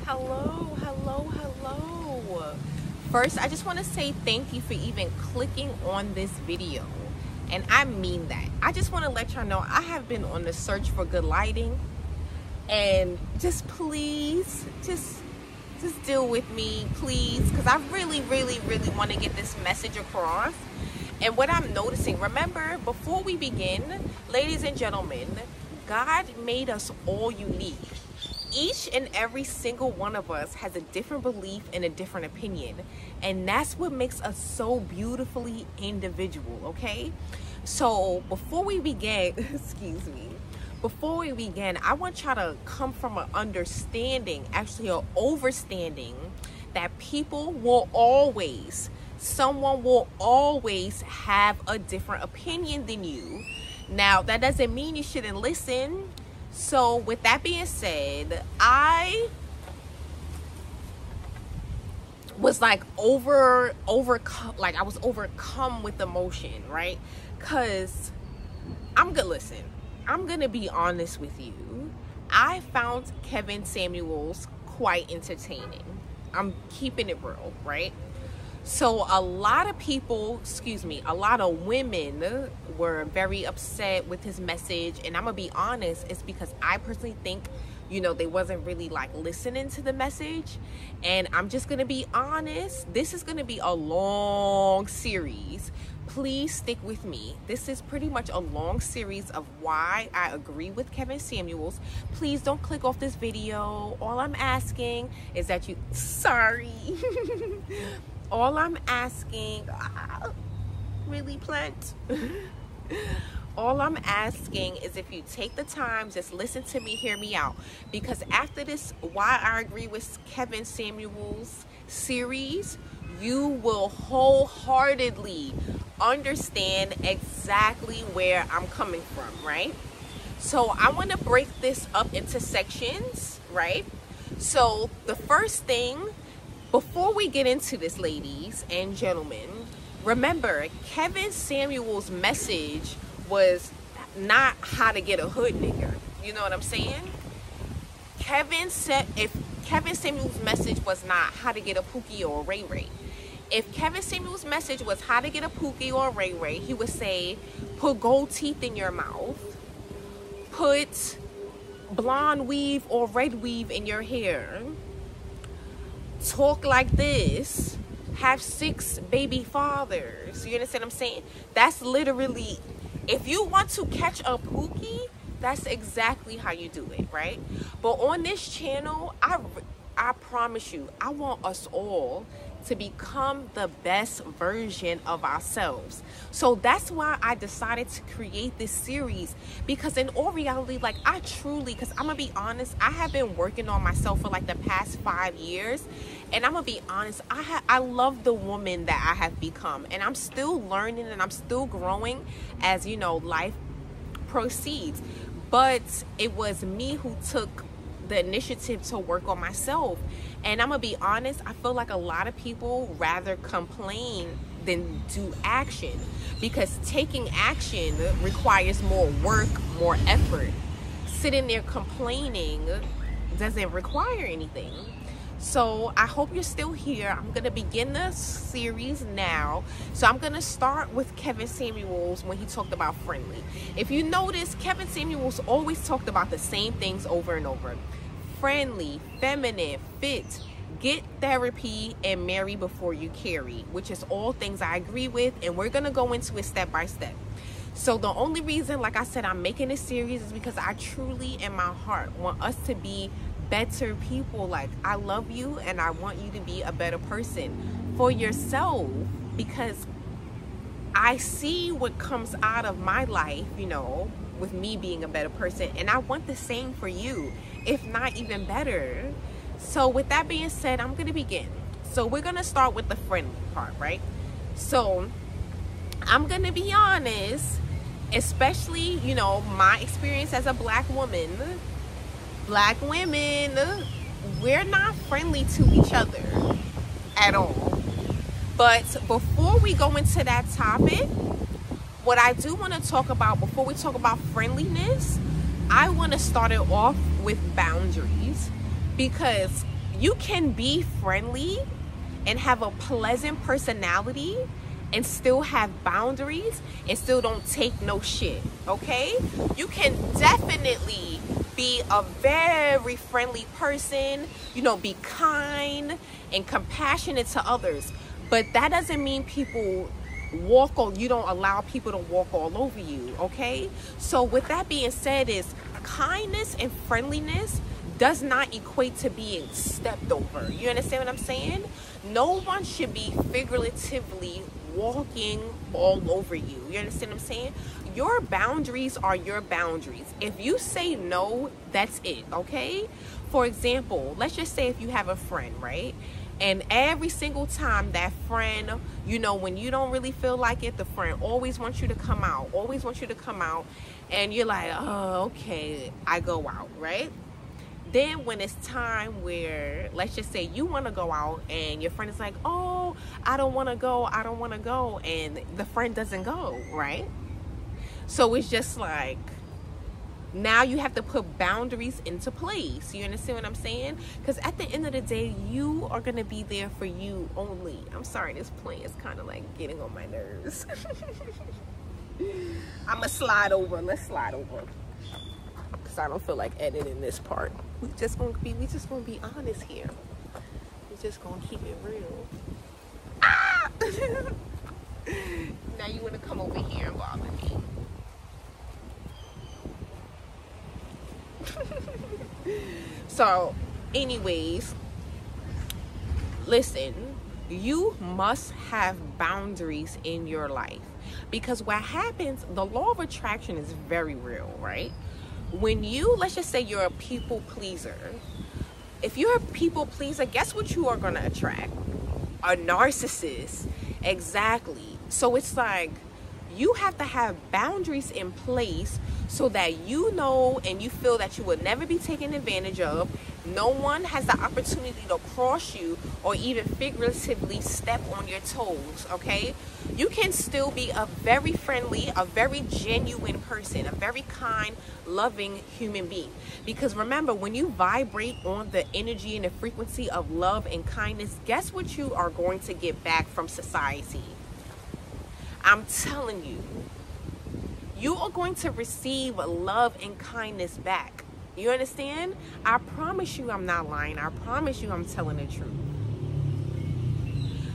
Hello, hello, hello. First, I just want to say thank you for even clicking on this video. And I mean that. I just want to let y'all know I have been on the search for good lighting. And just please, just deal with me, please. Because I really want to get this message across. And what I'm noticing, remember, before we begin, ladies and gentlemen, God made us all unique. Each and every single one of us has a different belief and a different opinion. And that's what makes us so beautifully individual, okay? So before we begin, excuse me, before we begin, I want y'all to come from an understanding, actually an overstanding, that someone will always have a different opinion than you. Now, that doesn't mean you shouldn't listen. So with that being said, I was like overcome with emotion, right? Cause I'm gonna be honest with you. I found Kevin Samuels quite entertaining. I'm keeping it real, right? So a lot of women were very upset with his message. And I'm going to be honest, it's because I personally think, they wasn't really like listening to the message. And I'm just going to be honest. This is going to be a long series. Please stick with me. This is pretty much a long series of why I agree with Kevin Samuels. Please don't click off this video. All I'm asking is that all I'm asking, really plant. All I'm asking is if you take the time, just listen to me, hear me out. Because after this, why I agree with Kevin Samuels series, you will wholeheartedly understand exactly where I'm coming from, right? So I want to break this up into sections, right? So the first thing, before we get into this, ladies and gentlemen, remember, Kevin Samuels' message was not how to get a hood nigger. You know what I'm saying? If Kevin Samuels' message was not how to get a Pookie or a Ray Ray. If Kevin Samuels' message was how to get a Pookie or a Ray Ray, he would say, put gold teeth in your mouth, put blonde weave or red weave in your hair, talk like this, have 6 baby fathers. You understand what I'm saying? That's literally, if you want to catch a Pookie, that's exactly how you do it, right? But on this channel, I promise you, I want us all to become the best version of ourselves. So that's why I decided to create this series, because in all reality, like because I'm gonna be honest, I have been working on myself for like the past 5 years, and I'm gonna be honest, I love the woman that I have become, and I'm still learning and I'm still growing as life proceeds. But it was me who took the initiative to work on myself. And I'm gonna be honest, I feel like a lot of people rather complain than do action, because taking action requires more work, more effort. Sitting there complaining doesn't require anything. So I hope you're still here. I'm gonna begin the series now. So I'm gonna start with Kevin Samuels when he talked about friendly. If you notice, Kevin Samuels always talked about the same things over and over. Friendly, feminine, fit, get therapy, and marry before you carry, which is all things I agree with, and we're gonna go into it step by step. So the only reason, like I said, I'm making this series is because I truly in my heart want us to be better people. Like, I love you and I want you to be a better person for yourself, because I see what comes out of my life, with me being a better person, and I want the same for you, if not even better. So with that being said, I'm gonna begin. So we're gonna start with the friendly part, right? So I'm gonna be honest, especially my experience as a black woman. Black women, we're not friendly to each other at all. But before we go into that topic, what I do want to talk about, before we talk about friendliness, I want to start it off with boundaries, because You can be friendly and have a pleasant personality and still have boundaries and still don't take no shit, okay? You can definitely be a very friendly person, you know, be kind and compassionate to others, but that doesn't mean you don't allow people to walk all over you, okay? So with that being said, is kindness and friendliness does not equate to being stepped over. You understand what I'm saying? No one should be figuratively walking all over you. You understand what I'm saying? Your boundaries are your boundaries. If you say no, that's it, okay? For example, let's just say if you have a friend, right? And every single time that friend, you know, when you don't really feel like it, the friend always wants you to come out, and you're like, oh, okay, I go out, right? Then when it's time where, let's just say you want to go out and your friend is like, oh, I don't want to go, and the friend doesn't go, right? So it's just like, now you have to put boundaries into place. You understand what I'm saying? Because at the end of the day, you are going to be there for you only. I'm sorry, this plane is kind of like getting on my nerves. I'm going to slide over. Let's slide over. Because I don't feel like editing this part. We just gonna be honest here. We just gonna keep it real. Ah! Now you wanna come over here and bother me. So, anyways, listen, you must have boundaries in your life, because what happens, the law of attraction is very real, right? When you, let's just say you're a people pleaser. If you're a people pleaser, guess what you are going to attract? A narcissist. Exactly. So it's like, you have to have boundaries in place so that you know and you feel that you will never be taken advantage of. No one has the opportunity to cross you or even figuratively step on your toes, okay? You can still be a very friendly, a very genuine person, a very kind, loving human being. Because remember, when you vibrate on the energy and the frequency of love and kindness, guess what you are going to get back from society? I'm telling you, you are going to receive love and kindness back. You understand? I promise you I'm not lying. I promise you I'm telling the truth.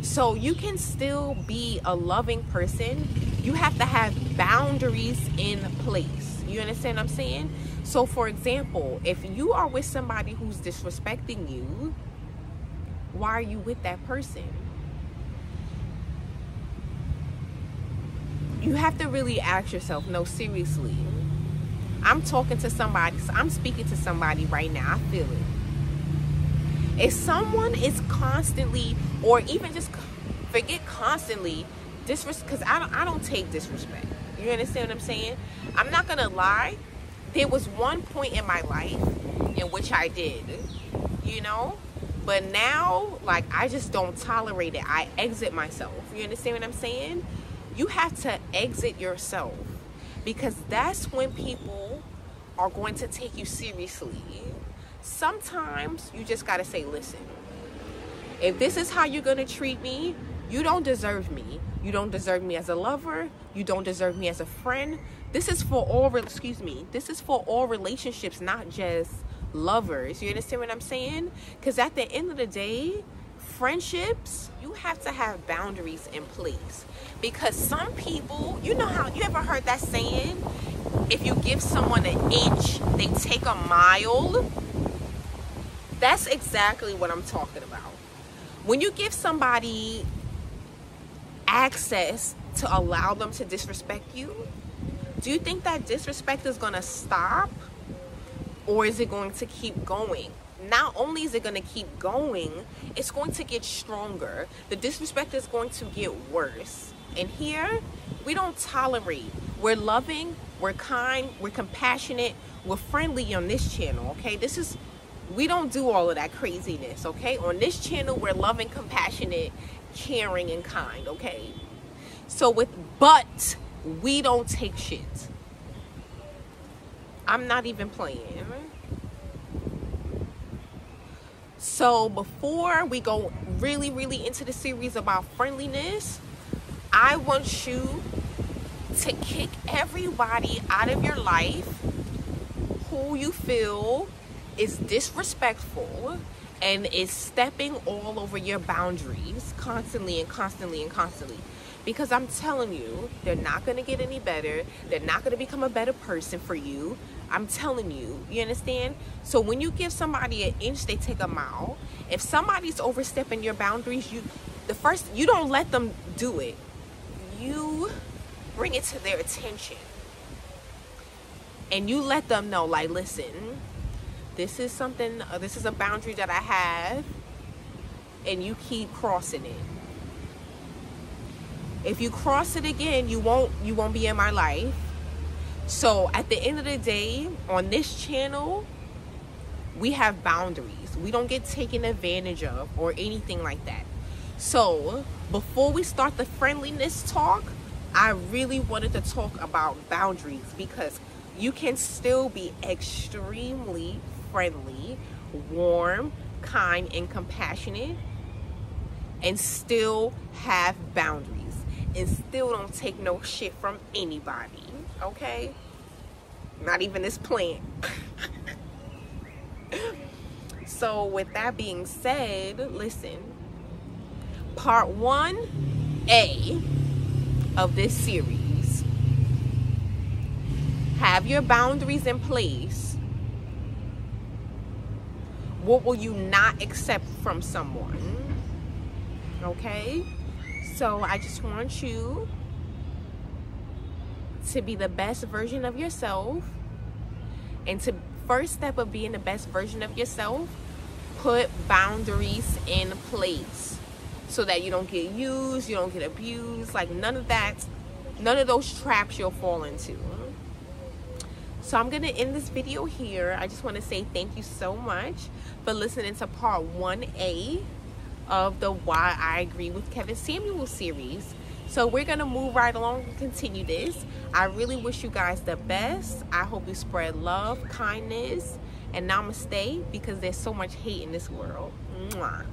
So you can still be a loving person. You have to have boundaries in place. You understand what I'm saying? So for example, if you are with somebody who's disrespecting you, why are you with that person? You have to really ask yourself, no, seriously. I'm talking to somebody, I'm speaking to somebody right now, I feel it. If someone is constantly, or even just forget constantly, because I don't take disrespect. You understand what I'm saying? I'm not gonna lie, there was one point in my life in which I did, you know? But now, like, I just don't tolerate it. I exit myself. You understand what I'm saying? You have to exit yourself, because that's when people are going to take you seriously. Sometimes you just got to say, listen, if this is how you're going to treat me, you don't deserve me. You don't deserve me as a lover. You don't deserve me as a friend. This is for all, this is for all relationships, not just lovers. You understand what I'm saying? Because at the end of the day, friendships, you have to have boundaries in place. Because some people, you know how, you ever heard that saying, if you give someone an inch, they take a mile? That's exactly what I'm talking about. When you give somebody access to allow them to disrespect you, do you think that disrespect is going to stop, or is it going to keep going? Not only is it going to keep going, it's going to get stronger. The disrespect is going to get worse. And here, we don't tolerate. We're loving, we're kind, we're compassionate, we're friendly on this channel, okay? We don't do all of that craziness, okay? On this channel, we're loving, compassionate, caring, and kind, okay? But we don't take shit. I'm not even playing. So before we go really into the series about friendliness, I want you to kick everybody out of your life who you feel is disrespectful and is stepping all over your boundaries constantly. Because I'm telling you, they're not going to get any better. They're not going to become a better person for you. I'm telling you, you understand? So when you give somebody an inch, they take a mile. If somebody's overstepping your boundaries, you don't let them do it. You bring it to their attention. And you let them know, like, listen, this is a boundary that I have, and you keep crossing it. If you cross it again, you won't be in my life. So at the end of the day, on this channel, we have boundaries. We don't get taken advantage of or anything like that. So before we start the friendliness talk, I really wanted to talk about boundaries, because you can still be extremely friendly, warm, kind, and compassionate, and still have boundaries, and still don't take no shit from anybody, okay? Not even this plant. So with that being said, listen, part 1A of this series, have your boundaries in place. What will you not accept from someone? Okay? So I just want you to be the best version of yourself. And to first step of being the best version of yourself, put boundaries in place so that you don't get used, you don't get abused, like none of those traps you'll fall into. So I'm gonna end this video here. I just want to say thank you so much for listening to part 1A of the Why I Agree with Kevin Samuels series. So we're gonna move right along and continue this. I really wish you guys the best. I hope you spread love, kindness, and namaste, because there's so much hate in this world. Mwah.